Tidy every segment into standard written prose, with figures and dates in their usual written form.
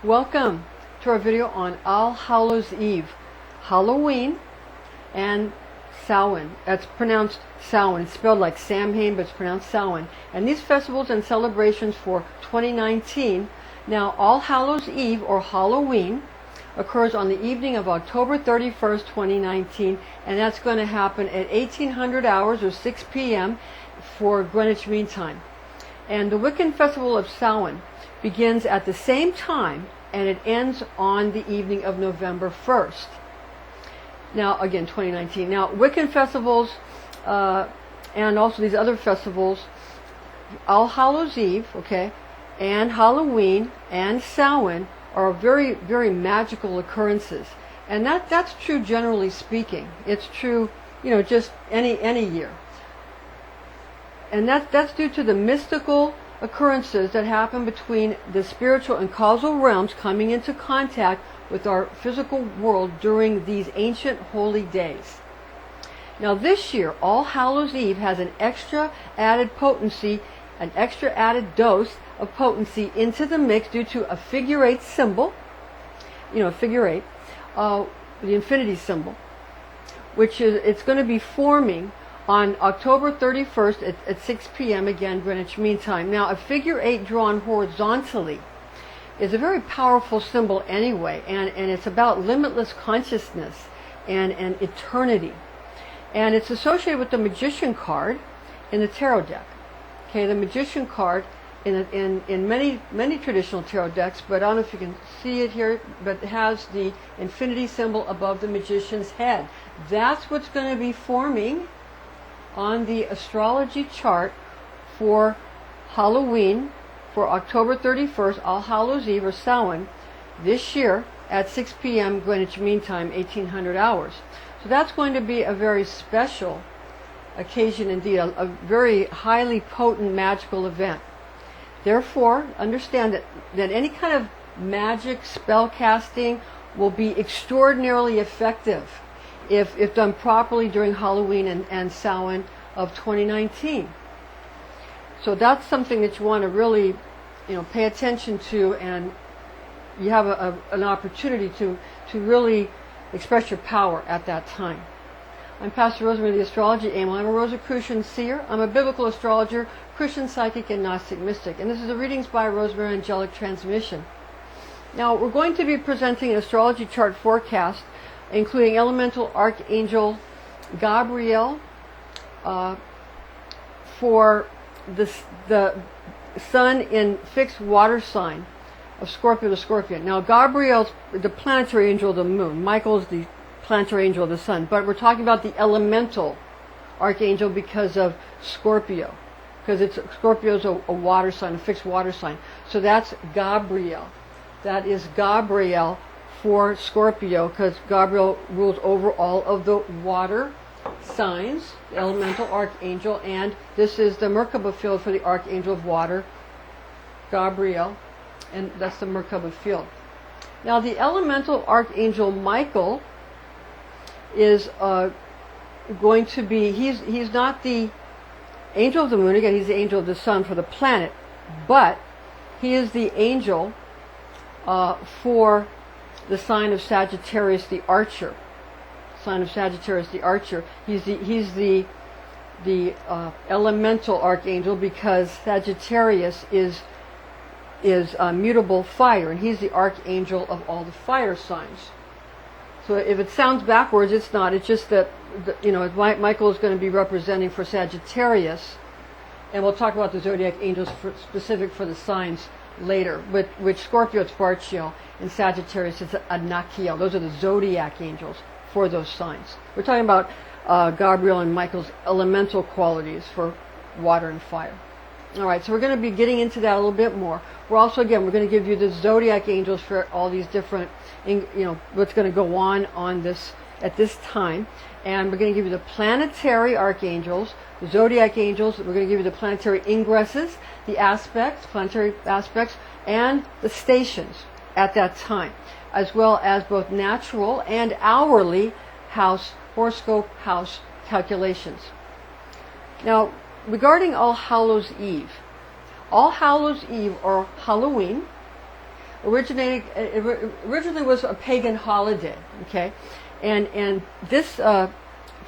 Welcome to our video on All Hallows Eve, Halloween, and Samhain. That's pronounced Samhain. It's spelled like Samhain, but it's pronounced Samhain. And these festivals and celebrations for 2019. Now, All Hallows Eve, or Halloween, occurs on the evening of October 31st, 2019, and that's going to happen at 1800 hours or 6 p.m. for Greenwich Mean Time. And the Wiccan Festival of Samhain begins at the same time, and it ends on the evening of November 1st. Now, again, 2019. Now, Wiccan festivals and also these other festivals, All Hallows Eve, okay, and Halloween and Samhain are very, very magical occurrences. And that's true generally speaking. It's true, just any year. And that's due to the mystical occurrences that happen between the spiritual and causal realms coming into contact with our physical world during these ancient holy days. Now this year, All Hallows Eve has an extra added potency, an extra added dose of potency into the mix due to a figure 8 symbol, figure 8, the infinity symbol, which is, it's going to be forming on October 31st at 6 p.m. again, Greenwich Mean Time. Now, a figure 8 drawn horizontally is a very powerful symbol anyway, and it's about limitless consciousness and eternity. And it's associated with the Magician card in the tarot deck. Okay, the Magician card in many traditional tarot decks, but I don't know if you can see it here, but it has the infinity symbol above the Magician's head. That's what's going to be forming on the astrology chart for Halloween, for October 31st, All Hallows Eve or Samhain, this year at 6 p.m. Greenwich Mean Time, 1800 hours. So that's going to be a very special occasion indeed, a very highly potent magical event. Therefore, understand that any kind of magic spell casting will be extraordinarily effective if done properly during Halloween and Samhain of 2019. So that's something that you want to really, pay attention to, and you have an opportunity to really express your power at that time. I'm Pastor Rosemary, the Astrology Anael. I'm a Rosicrucian seer. I'm a biblical astrologer, Christian psychic, and Gnostic mystic. And this is the Readings by Rosemary Angelic Transmission. Now, we're going to be presenting an astrology chart forecast including elemental Archangel Gabriel for the sun in fixed water sign of Scorpio to Scorpion. Now, Gabriel's the planetary angel of the moon. Michael's the planetary angel of the sun. But we're talking about the elemental Archangel because of Scorpio. Because Scorpio's a water sign, a fixed water sign. So that's Gabriel. That is Gabriel for Scorpio, because Gabriel rules over all of the water signs, the elemental Archangel, and this is the Merkaba field for the Archangel of Water, Gabriel, and that's the Merkaba field. Now, the elemental Archangel Michael is going to be, he's not the angel of the moon, again, he's the angel of the sun for the planet, but he is the angel for the sign of Sagittarius, the archer. Sign of Sagittarius, the archer. He's the elemental Archangel because Sagittarius is mutable fire, and he's the Archangel of all the fire signs. So if it sounds backwards, it's not. It's just that Michael is going to be representing for Sagittarius, and we'll talk about the Zodiac angels specific for the signs later. With Scorpio, it's Barchiel, and Sagittarius, it's Adnakhiel. Those are the Zodiac angels for those signs. We're talking about Gabriel and Michael's elemental qualities for water and fire. All right, so we're going to be getting into that a little bit more. We're also, again, we're going to give you the Zodiac angels for all these different, what's going to go on this at this time. And we're going to give you the planetary archangels, the Zodiac angels. We're going to give you the planetary ingresses, the aspects, planetary aspects, and the stations at that time, as well as both natural and hourly horoscope house calculations. Now, regarding All Hallows Eve or Halloween originally was a pagan holiday. Okay, and this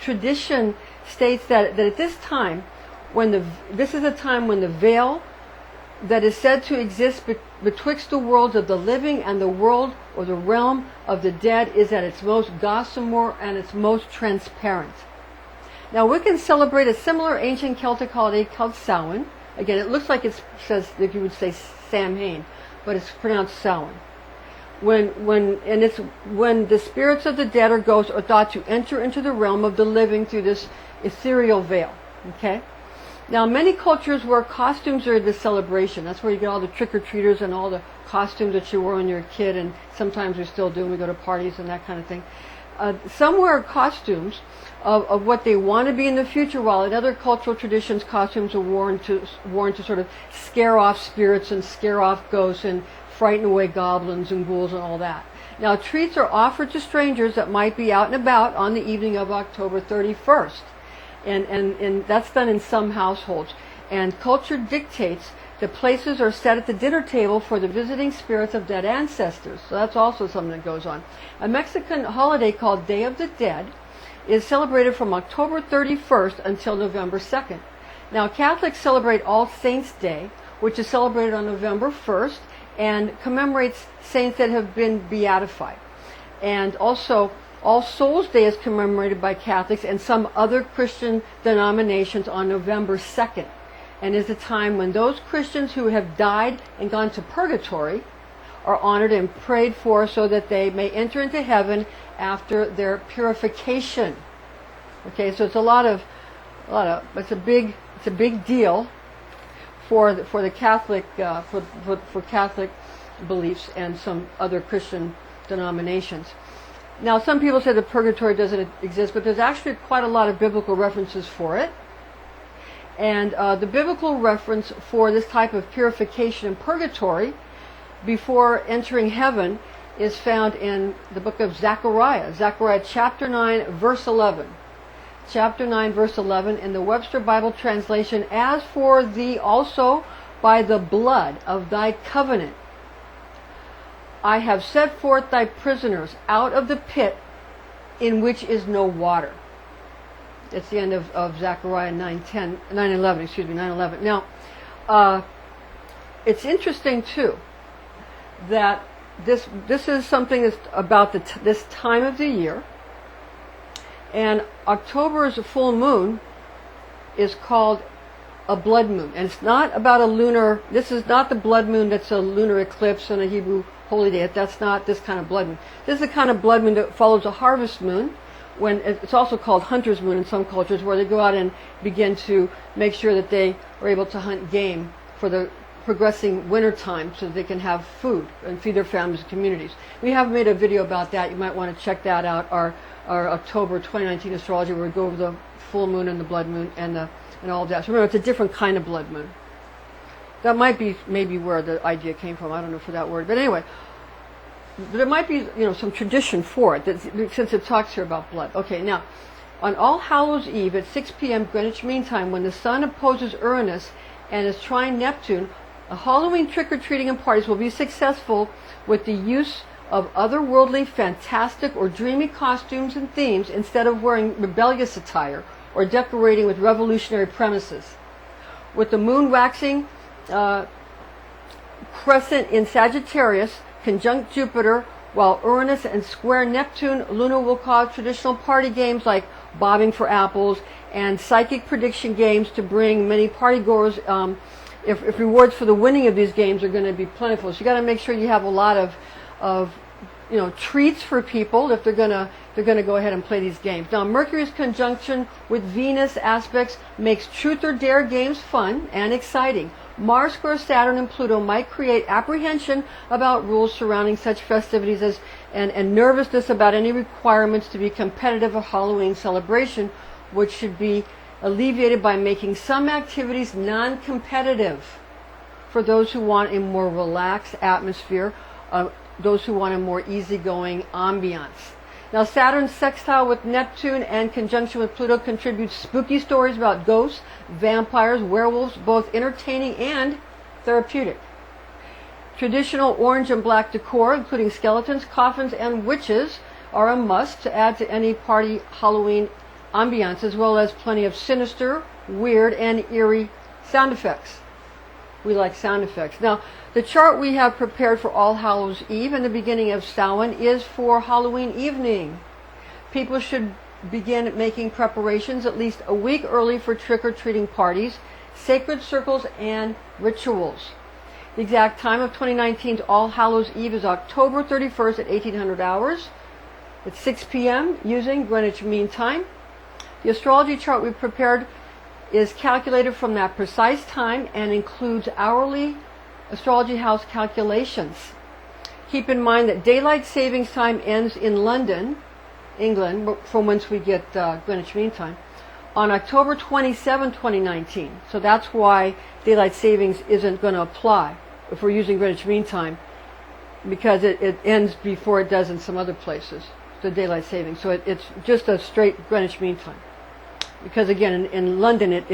tradition states that at this time, this is a time when the veil that is said to exist betwixt the worlds of the living and the world or the realm of the dead is at its most gossamer and its most transparent. Now we can celebrate a similar ancient Celtic holiday called Samhain. Again, it looks like it says, if you would say Samhain, but it's pronounced Samhain. It's when the spirits of the dead or ghosts are thought to enter into the realm of the living through this ethereal veil. Okay. Now, many cultures wear costumes during this celebration. That's where you get all the trick-or-treaters and all the costumes that you wore when you were a kid, and sometimes we still do when we go to parties and that kind of thing. Some wear costumes of what they want to be in the future, while in other cultural traditions, costumes are worn to sort of scare off spirits and scare off ghosts and frighten away goblins and ghouls and all that. Now, treats are offered to strangers that might be out and about on the evening of October 31st. And that's done in some households. And culture dictates that places are set at the dinner table for the visiting spirits of dead ancestors. So that's also something that goes on. A Mexican holiday called Day of the Dead is celebrated from October 31st until November 2nd. Now, Catholics celebrate All Saints' Day, which is celebrated on November 1st and commemorates saints that have been beatified. And also, All Souls' Day is commemorated by Catholics and some other Christian denominations on November 2nd, and is a time when those Christians who have died and gone to purgatory are honored and prayed for so that they may enter into heaven after their purification. Okay, so it's it's a big deal for the Catholic for Catholic beliefs and some other Christian denominations. Now, some people say that purgatory doesn't exist, but there's actually quite a lot of biblical references for it. And the biblical reference for this type of purification in purgatory before entering heaven is found in the book of Zechariah. Zechariah chapter 9, verse 11. Chapter 9, verse 11 in the Webster Bible translation, "As for thee also by the blood of thy covenant, I have set forth thy prisoners out of the pit in which is no water." It's the end of Zechariah 9:11. Now, it's interesting too that this is something that's about this time of the year, and October's full moon is called a blood moon, and it's not about a lunar. This is not the blood moon that's a lunar eclipse on a Hebrew holy day. That's not this kind of blood moon. This is the kind of blood moon that follows a harvest moon. When it's also called hunter's moon in some cultures, where they go out and begin to make sure that they are able to hunt game for the progressing winter time so that they can have food and feed their families and communities. We have made a video about that. You might want to check that out, our October 2019 astrology, where we go over the full moon and the blood moon and all of that. So remember, it's a different kind of blood moon. That might be maybe where the idea came from. I don't know for that word. But anyway, there might be some tradition for it, since it talks here about blood. Okay, now, on All Hallows Eve at 6 p.m. Greenwich Mean Time, when the sun opposes Uranus and is trine Neptune, a Halloween trick-or-treating and parties will be successful with the use of otherworldly, fantastic, or dreamy costumes and themes instead of wearing rebellious attire or decorating with revolutionary premises. With the moon waxing crescent in Sagittarius, conjunct Jupiter, while Uranus and square Neptune, Luna will cause traditional party games like bobbing for apples and psychic prediction games to bring many partygoers. If rewards for the winning of these games are going to be plentiful, so you got to make sure you have a lot of treats for people if they're going to go ahead and play these games. Now, Mercury's conjunction with Venus aspects makes truth or dare games fun and exciting. Mars square Saturn and Pluto might create apprehension about rules surrounding such festivities and nervousness about any requirements to be competitive a Halloween celebration, which should be alleviated by making some activities non-competitive for those who want a more relaxed atmosphere, those who want a more easygoing ambiance. Now, Saturn's sextile with Neptune and conjunction with Pluto contributes spooky stories about ghosts, vampires, werewolves, both entertaining and therapeutic. Traditional orange and black decor, including skeletons, coffins, and witches, are a must to add to any party Halloween ambiance, as well as plenty of sinister, weird, and eerie sound effects. We like sound effects. Now, the chart we have prepared for All Hallows Eve and the beginning of Samhain is for Halloween evening. People should begin making preparations at least a week early for trick-or-treating parties, sacred circles, and rituals. The exact time of 2019's All Hallows Eve is October 31st at 1800 hours. It's 6 p.m. using Greenwich Mean Time. The astrology chart we prepared is calculated from that precise time and includes hourly astrology house calculations. Keep in mind that daylight savings time ends in London, England, from whence we get Greenwich Mean Time, on October 27, 2019. So that's why daylight savings isn't going to apply if we're using Greenwich Mean Time, because it ends before it does in some other places, the daylight savings. So it's just a straight Greenwich Mean Time. Because again, in London,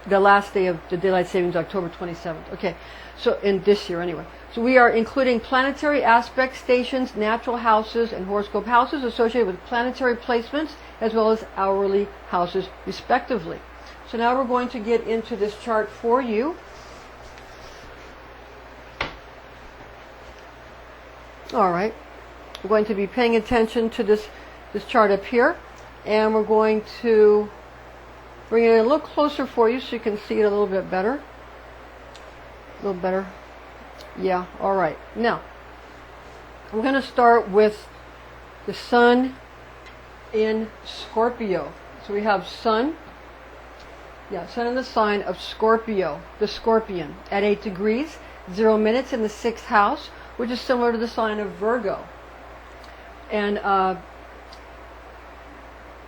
the last day of the daylight savings, October 27th. Okay, so in this year anyway. So we are including planetary aspect stations, natural houses, and horoscope houses associated with planetary placements, as well as hourly houses, respectively. So now we're going to get into this chart for you. All right, we're going to be paying attention to this chart up here, and we're going to bring it in a little closer for you so you can see it a little bit better. A little better. Yeah, all right. Now, we're going to start with the sun in Scorpio. So we have sun. Yeah, sun in the sign of Scorpio, the Scorpion, at 8 degrees, 0 minutes in the 6th house, which is similar to the sign of Virgo. And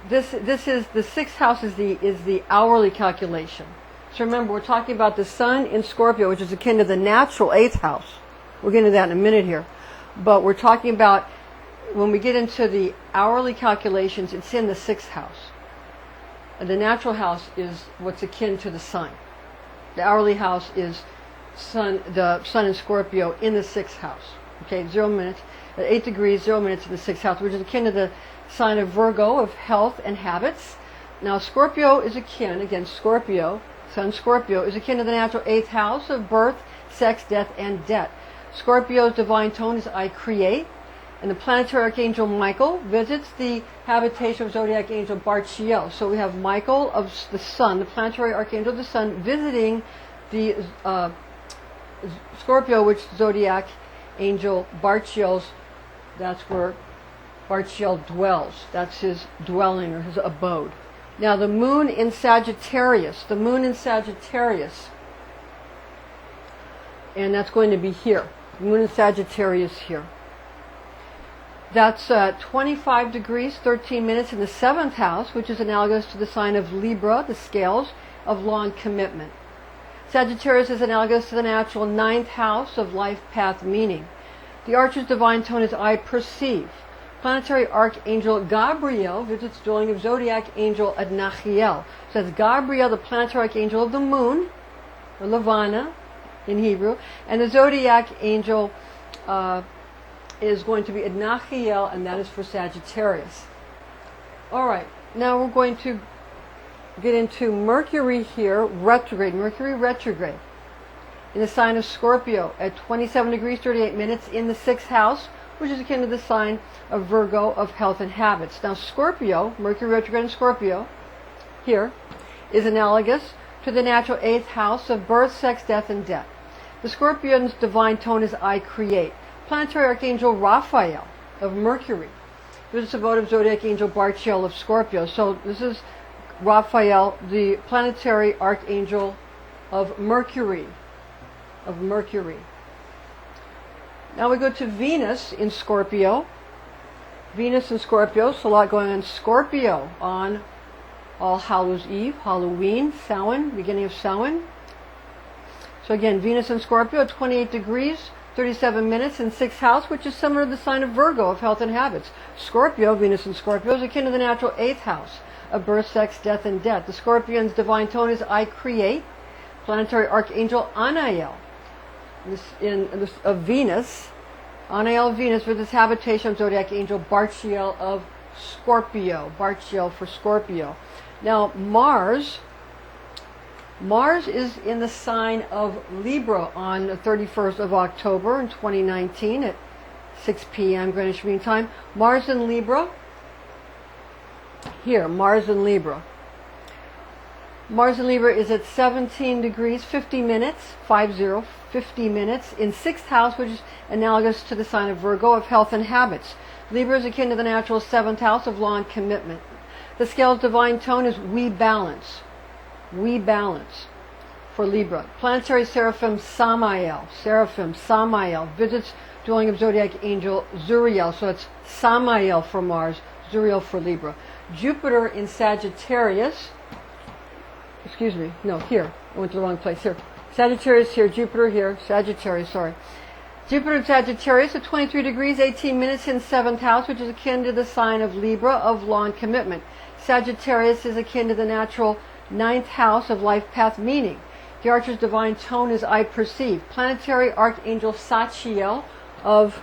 this is the 6th house is the hourly calculation. So remember, we're talking about the sun in Scorpio, which is akin to the natural 8th house. We'll get into that in a minute here. But we're talking about, when we get into the hourly calculations, it's in the 6th house. And the natural house is what's akin to the sun. The hourly house is the sun in Scorpio in the 6th house. Okay, 0 minutes, at 8 degrees, 0 minutes in the 6th house, which is akin to the sign of Virgo, of health and habits. Now, Scorpio is akin, again, Scorpio, sun Scorpio, is akin to the natural 8th house of birth, sex, death, and debt. Scorpio's divine tone is I create, and the planetary archangel Michael visits the habitation of Zodiac angel Barchiel. So we have Michael of the sun, the planetary archangel of the sun, visiting the Scorpio, which Zodiac angel Barchiel's, that's where Barchiel dwells. That's his dwelling or his abode. Now the moon in Sagittarius, and that's going to be here. The moon in Sagittarius here. That's 25 degrees, 13 minutes in the 7th house, which is analogous to the sign of Libra, the scales of long commitment. Sagittarius is analogous to the natural 9th house of life path meaning. The archer's divine tone is I perceive. Planetary archangel Gabriel visits the dwelling of Zodiac angel Adnakhiel. So that's Gabriel, the planetary archangel of the moon, or Levana in Hebrew, and the Zodiac angel is going to be Adnakhiel, and that is for Sagittarius. All right, now we're going to get into Mercury here, retrograde, Mercury retrograde, in the sign of Scorpio at 27 degrees, 38 minutes in the 6th house, which is akin to the sign of Virgo, of health and habits. Now Scorpio, Mercury retrograde in Scorpio, here, is analogous to the natural 8th house of birth, sex, death, and debt. The Scorpion's divine tone is I create. Planetary archangel Raphael of Mercury visits the abode of Zodiac angel Barchiel of Scorpio. So this is Raphael, the planetary archangel of Mercury. Now we go to Venus in Scorpio. Venus in Scorpio, so a lot going on in Scorpio on All Hallows Eve, Halloween, Samhain, beginning of Samhain. So again, Venus in Scorpio at 28 degrees, 37 minutes in 6th house, which is similar to the sign of Virgo, of health and habits. Scorpio, Venus in Scorpio, is akin to the natural 8th house of birth, sex, death, and debt. The Scorpion's divine tone is I create. Planetary archangel Anael of Venus. Anael Venus with its habitation of Zodiac Angel Barchiel of Scorpio. Barchiel for Scorpio. Now Mars is in the sign of Libra on the 31st of October in 2019 at 6 p.m. Greenwich Mean Time. Mars in Libra. Here, Mars in Libra. Mars in Libra is at 17 degrees, 50 minutes, 50 minutes, in 6th house, which is analogous to the sign of Virgo, of health and habits. Libra is akin to the natural 7th house of law and commitment. The scale's divine tone is we balance. We balance for Libra. Planetary Seraphim Samael. Seraphim Samael visits dwelling of Zodiac Angel Zuriel. So it's Samael for Mars, Zuriel for Libra. Jupiter in Sagittarius. Excuse me, no, here. I went to the wrong place. Here. Sagittarius here, Jupiter here, Sagittarius, sorry. Jupiter in Sagittarius at 23 degrees, 18 minutes in 7th house, which is akin to the sign of Libra, of law and commitment. Sagittarius is akin to the natural 9th house of life path meaning. The Archer's divine tone is I perceive. Planetary Archangel Sachiel of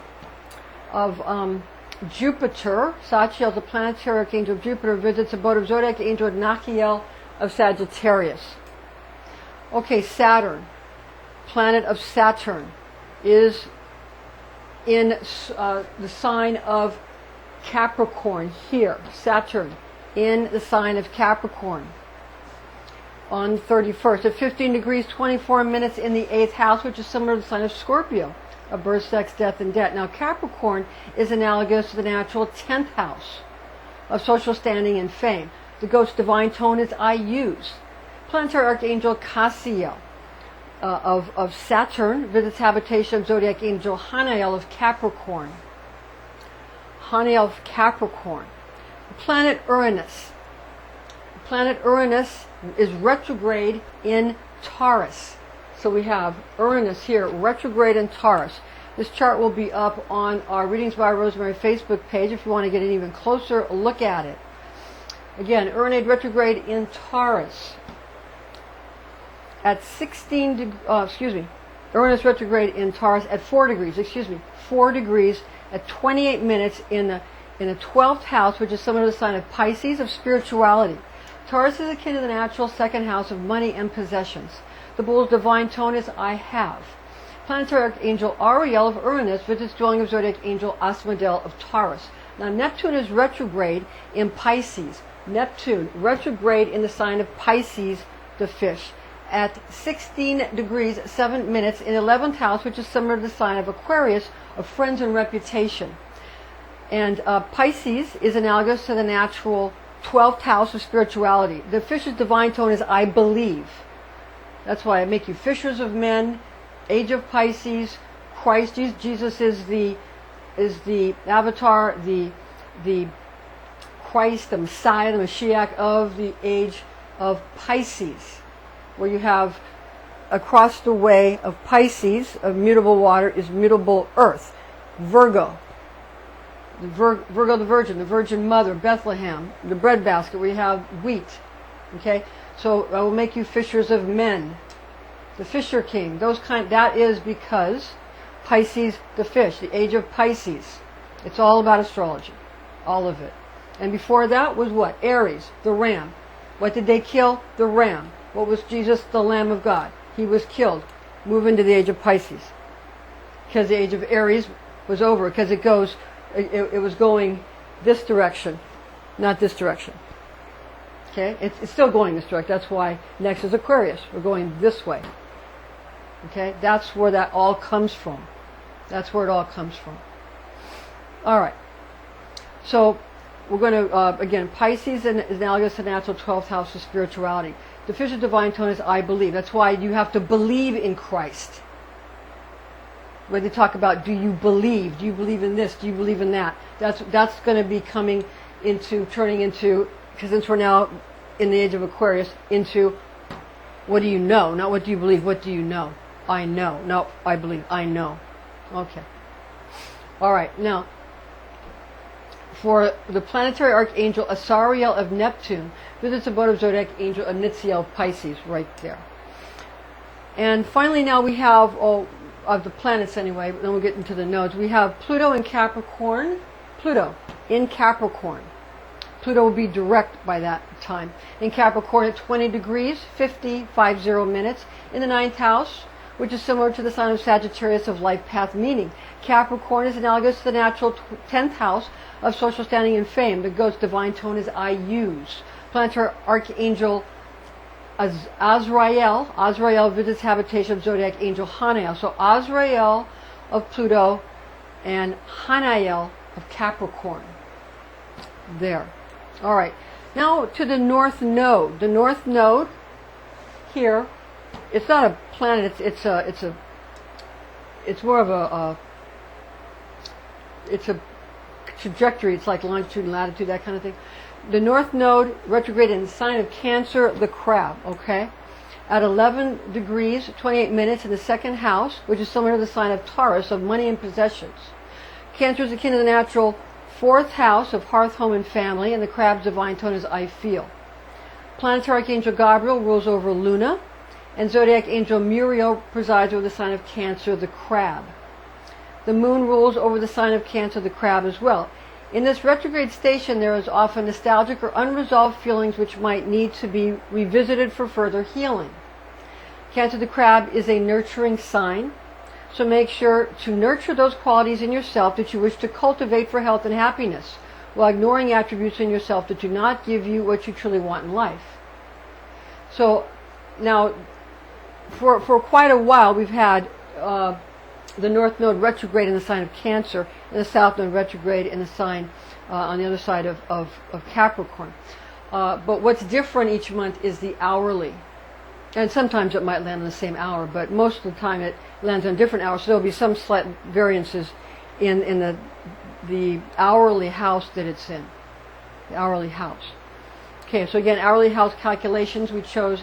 Jupiter. Sachiel is the planetary Archangel of Jupiter, visits abode of Zodiac Angel Adnakhiel of Sagittarius. Okay, Saturn, planet of Saturn, is in the sign of Capricorn here. Saturn in the sign of Capricorn on 31st at 15 degrees 24 minutes in the 8th house, which is similar to the sign of Scorpio, of birth, sex, death, and debt. Now Capricorn is analogous to the natural 10th house of social standing and fame. The ghost divine tone is I use. Planetary Archangel Cassiel of Saturn visits habitation of Zodiac Angel Anael of Capricorn. Anael of Capricorn. Planet Uranus. Planet Uranus is retrograde in Taurus. So we have Uranus here, retrograde in Taurus. This chart will be up on our Readings by Rosemary Facebook page if you want to get an even closer look at it. Again, Uranus retrograde in Taurus at 16 degrees, Uranus retrograde in Taurus at 4 degrees, 4 degrees at 28 minutes in the 12th house, which is similar to the sign of Pisces, of spirituality. Taurus is akin to the natural 2nd house of money and possessions. The bull's divine tone is I have. Planetary Archangel Ariel of Uranus visits dwelling of Zodiac Angel Asmodel of Taurus. Now Neptune is retrograde in Pisces. Neptune retrograde in the sign of Pisces, the fish, at 16 degrees 7 minutes in 11th house, which is similar to the sign of Aquarius, of friends and reputation. And Pisces is analogous to the natural 12th house of spirituality. The fish's divine tone is I believe. That's why I make you fishers of men. Age of Pisces. Christ, Jesus is the avatar, the Christ, the Messiah, the Mashiach of the age of Pisces, where you have across the way of Pisces, of mutable water, is mutable earth. Virgo, Virgo the Virgin Mother, Bethlehem, the breadbasket where you have wheat. Okay, so I will make you fishers of men. The Fisher King, that is because Pisces, the fish, the age of Pisces. It's all about astrology, all of it. And before that was what? Aries, the ram. What did they kill? The ram. What was Jesus, the Lamb of God? He was killed. Move into the age of Pisces. Because the age of Aries was over. Because it was going this direction, not this direction. Okay? It's still going this direction. That's why next is Aquarius. We're going this way. Okay? That's where that all comes from. That's where it all comes from. All right. So we're going to, again, Pisces is analogous to the natural 12th house of spirituality. The fish of divine tone is I believe. That's why you have to believe in Christ. When they talk about, do you believe? Do you believe in this? Do you believe in that? That's going to be turning into, because since we're now in the age of Aquarius, into what do you know? Not what do you believe, what do you know? I know. No, I believe. I know. Okay. All right. Now, for the planetary archangel Asariel of Neptune, visits abode of Zodiac Angel Adnakhiel of Pisces, right there. And finally now we have of the planets anyway, then we'll get into the nodes. We have Pluto in Capricorn. Pluto in Capricorn. Pluto will be direct by that time. In Capricorn at 20 degrees, 50 minutes, in the 9th house, which is similar to the sign of Sagittarius of life path meaning. Capricorn is analogous to the natural 10th house of social standing and fame. The goat's divine tone is I use. Planetary Archangel Azrael. Azrael visits habitation of Zodiac Angel Anael. So Azrael of Pluto and Anael of Capricorn. There. All right. Now to the North Node. The North Node here, it's not a planet. It's more of it's a trajectory. It's like longitude and latitude, that kind of thing. The North Node retrograde in the sign of Cancer, the crab. Okay, at 11 degrees 28 minutes in the 2nd house, which is similar to the sign of Taurus of money and possessions. Cancer is akin to the natural 4th house of hearth, home, and family, and the crab's divine tone is I feel. Planetary Archangel Gabriel rules over Luna, and Zodiac Angel Muriel presides over the sign of Cancer, the crab. The moon rules over the sign of Cancer, the crab as well. In this retrograde station, there is often nostalgic or unresolved feelings which might need to be revisited for further healing. Cancer, the crab is a nurturing sign, so make sure to nurture those qualities in yourself that you wish to cultivate for health and happiness, while ignoring attributes in yourself that do not give you what you truly want in life. So now, for quite a while, we've had the North Node retrograde in the sign of Cancer, and the South Node retrograde in the sign on the other side of Capricorn. But what's different each month is the hourly. And sometimes it might land on the same hour, but most of the time it lands on different hours. So there will be some slight variances in the hourly house that it's in. The hourly house. Okay, so again, hourly house calculations, we chose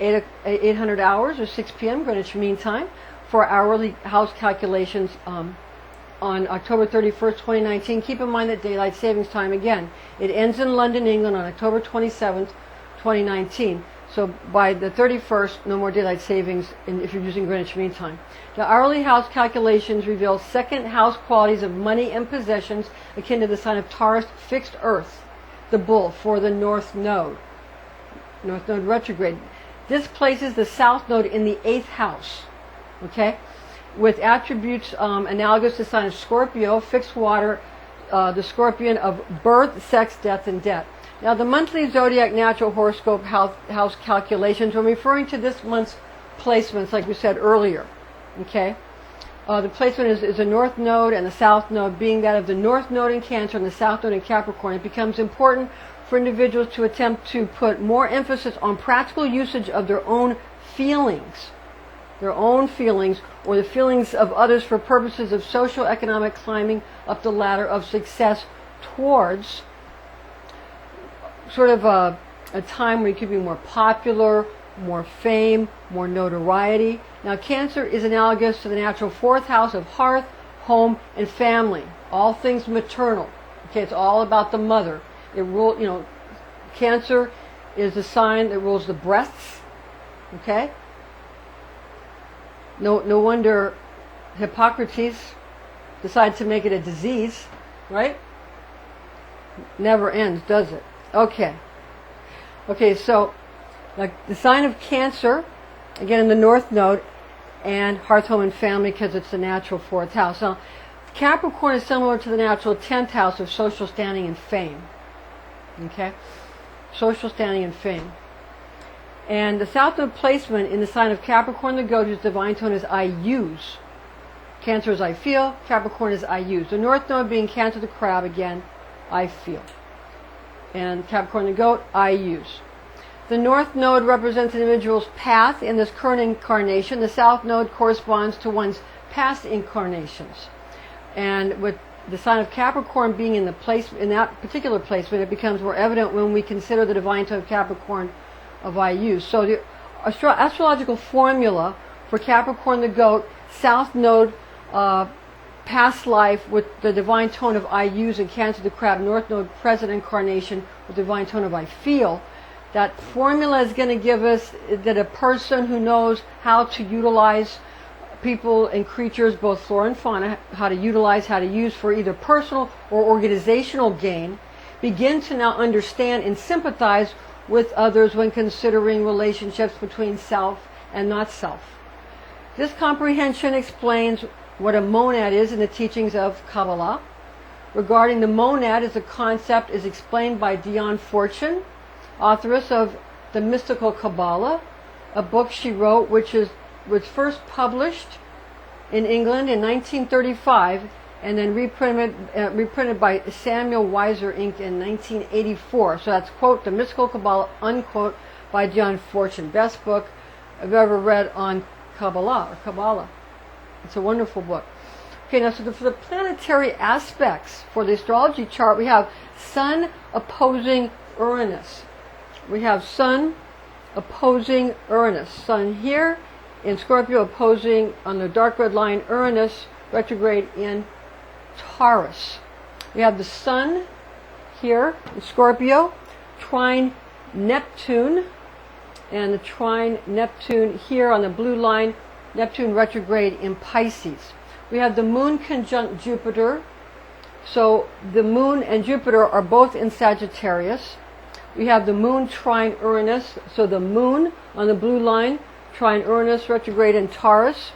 800 hours or 6 p.m. Greenwich Mean Time for hourly house calculations on October 31st, 2019. Keep in mind that daylight savings time, again, it ends in London, England on October 27th, 2019. So by the 31st, no more daylight savings if you're using Greenwich Mean Time. The hourly house calculations reveal 2nd house qualities of money and possessions akin to the sign of Taurus, fixed earth, the bull, for the North Node. North Node retrograde. This places the South Node in the 8th house, okay, with attributes analogous to the sign of Scorpio, fixed water, the scorpion of birth, sex, death, and debt. Now, the monthly Zodiac Natural Horoscope house calculations, when referring to this month's placements, like we said earlier, okay, the placement is a North Node and the South Node, being that of the North Node in Cancer and the South Node in Capricorn. It becomes important for individuals to attempt to put more emphasis on practical usage of their own feelings, or the feelings of others for purposes of social, economic climbing up the ladder of success towards sort of a time where you could be more popular, more fame, more notoriety. Now, Cancer is analogous to the natural 4th house of hearth, home, and family. All things maternal. Okay, it's all about the mother. Cancer is the sign that rules the breasts. Okay. No wonder Hippocrates decided to make it a disease, right? Never ends, does it? Okay, so like the sign of Cancer, again in the North Node, and hearth, home, and family, because it's the natural 4th house. Now, Capricorn is similar to the natural 10th house of social standing and fame. Okay, social standing and fame. And the South Node placement in the sign of Capricorn, the goat, whose divine tone is I use. Cancer is I feel, Capricorn is I use. The North Node being Cancer, the crab, again, I feel. And Capricorn, the goat, I use. The North Node represents an individual's path in this current incarnation. The South Node corresponds to one's past incarnations. And with the sign of Capricorn being in that particular placement, it becomes more evident when we consider the divine tone of Capricorn of I use. So the astrological formula for Capricorn, the goat, South Node, past life with the divine tone of I use, and Cancer, the crab, North Node, present incarnation with the divine tone of I feel. That formula is going to give us that a person who knows how to utilize people and creatures, both flora and fauna, how to utilize, how to use for either personal or organizational gain, begin to now understand and sympathize with others when considering relationships between self and not self. This comprehension explains what a monad is in the teachings of Kabbalah. Regarding the monad as a concept is explained by Dion Fortune, authoress of The Mystical Kabbalah, a book she wrote which was first published in England in 1935 and then reprinted by Samuel Weiser Inc. in 1984. So that's, quote, The Mystical Kabbalah, unquote, by Dion Fortune. Best book I've ever read on Kabbalah or Kabbalah. It's a wonderful book. Okay, now so for the planetary aspects for the astrology chart, we have Sun opposing Uranus. We have Sun opposing Uranus. Sun here in Scorpio opposing on the dark red line Uranus retrograde in Taurus. We have the Sun here in Scorpio trine Neptune, and the trine Neptune here on the blue line, Neptune retrograde in Pisces. We have the Moon conjunct Jupiter. So the Moon and Jupiter are both in Sagittarius. We have the Moon trine Uranus. So the Moon on the blue line, trine Uranus retrograde in Taurus.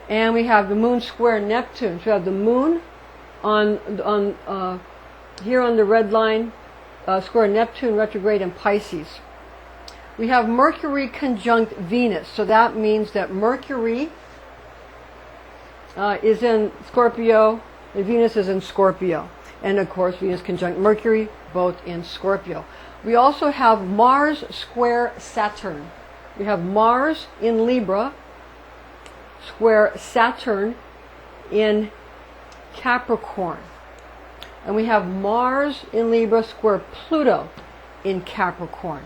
And we have the Moon square Neptune. So we have the Moon on here on the red line, square Neptune retrograde in Pisces. We have Mercury conjunct Venus. So that means that Mercury is in Scorpio and Venus is in Scorpio. And of course Venus conjunct Mercury, both in Scorpio. We also have Mars square Saturn. We have Mars in Libra square Saturn in Capricorn. And we have Mars in Libra square Pluto in Capricorn.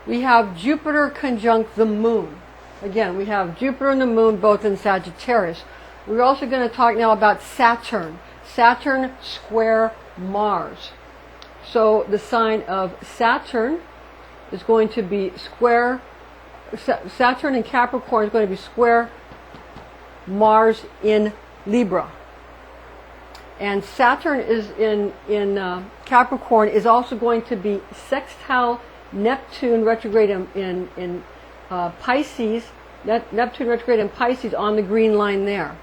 We have Jupiter conjunct the Moon. Again, we have Jupiter and the Moon both in Sagittarius. We're also going to talk now about Saturn. Saturn square Mars. So the sign of Saturn is going to be square, Saturn in Capricorn is going to be square Mars in Libra. And Saturn is in Capricorn is also going to be sextile Neptune retrograde in Pisces, Neptune retrograde in Pisces on the green line there.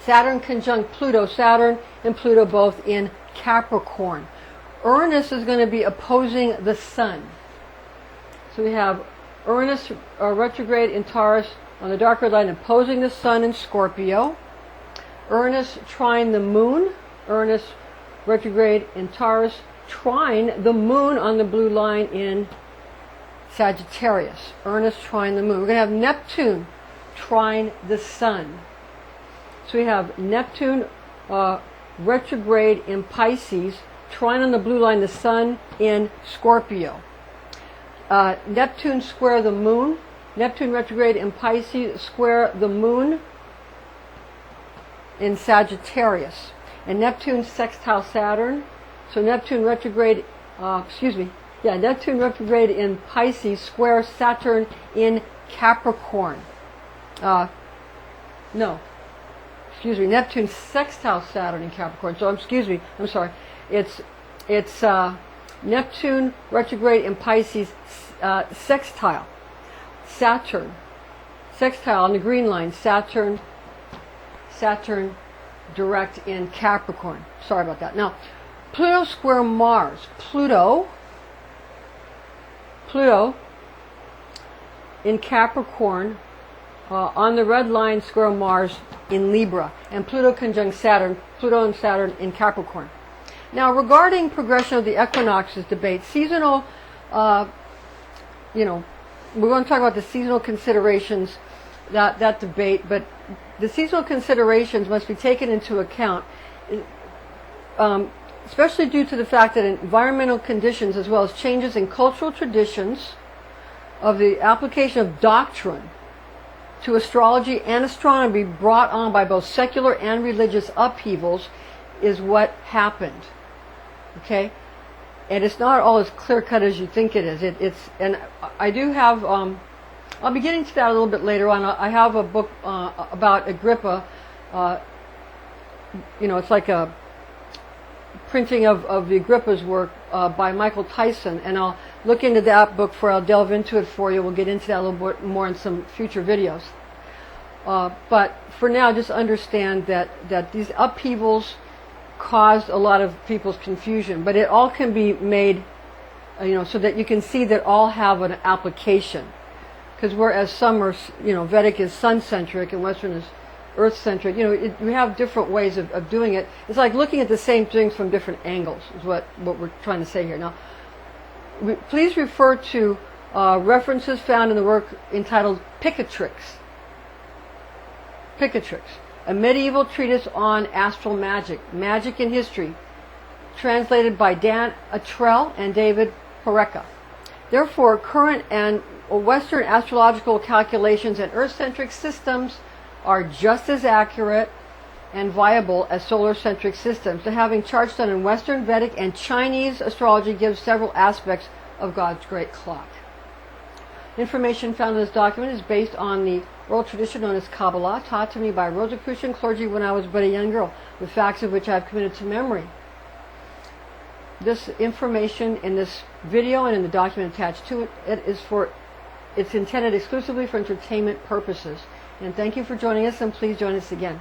Saturn conjunct Pluto, Saturn and Pluto both in Capricorn. Uranus is going to be opposing the Sun. So we have Uranus retrograde in Taurus on the dark red line opposing the Sun in Scorpio. Uranus trine the Moon, Uranus retrograde in Taurus, trine the Moon on the blue line in Sagittarius. Uranus trine the Moon. We're going to have Neptune trine the Sun. So we have Neptune retrograde in Pisces, trine on the blue line the Sun in Scorpio. Neptune square the Moon, Neptune retrograde in Pisces square the Moon in Sagittarius. And Neptune sextile Saturn. So Neptune retrograde, Neptune retrograde in Pisces square Saturn in Capricorn. Neptune sextile Saturn in Capricorn. So I'm sorry. It's Neptune retrograde in Pisces sextile Saturn. Sextile on the green line, Saturn direct in Capricorn. Sorry about that. Now, Pluto square Mars. Pluto in Capricorn on the red line square Mars in Libra. And Pluto conjunct Saturn. Pluto and Saturn in Capricorn. Now, regarding progression of the equinoxes debate, seasonal, we're going to talk about the seasonal considerations, that debate, but the seasonal considerations must be taken into account, especially due to the fact that environmental conditions as well as changes in cultural traditions of the application of doctrine to astrology and astronomy brought on by both secular and religious upheavals is what happened. Okay? And it's not all as clear-cut as you think it is. And I do have I'll be getting to that a little bit later on. I have a book about Agrippa. It's like a printing of the Agrippa's work by Michael Tyson, and I'll look into that book I'll delve into it for you. We'll get into that a little bit more in some future videos. But for now, just understand that these upheavals caused a lot of people's confusion, but it all can be made, so that you can see that all have an application. Because whereas some are, Vedic is sun-centric and Western is earth-centric, we have different ways of doing it. It's like looking at the same things from different angles, is what we're trying to say here. Now, please refer to references found in the work entitled Picatrix. Picatrix, a medieval treatise on astral magic, magic in history, translated by Dan Atrell and David Poreka. Therefore, current and Western astrological calculations and earth-centric systems are just as accurate and viable as solar-centric systems. And having charts done in Western, Vedic, and Chinese astrology gives several aspects of God's great clock. Information found in this document is based on the oral tradition known as Kabbalah, taught to me by Rosicrucian clergy when I was but a young girl, with facts of which I have committed to memory. This information in this video and in the document attached to it, it's intended exclusively for entertainment purposes. And thank you for joining us, and please join us again.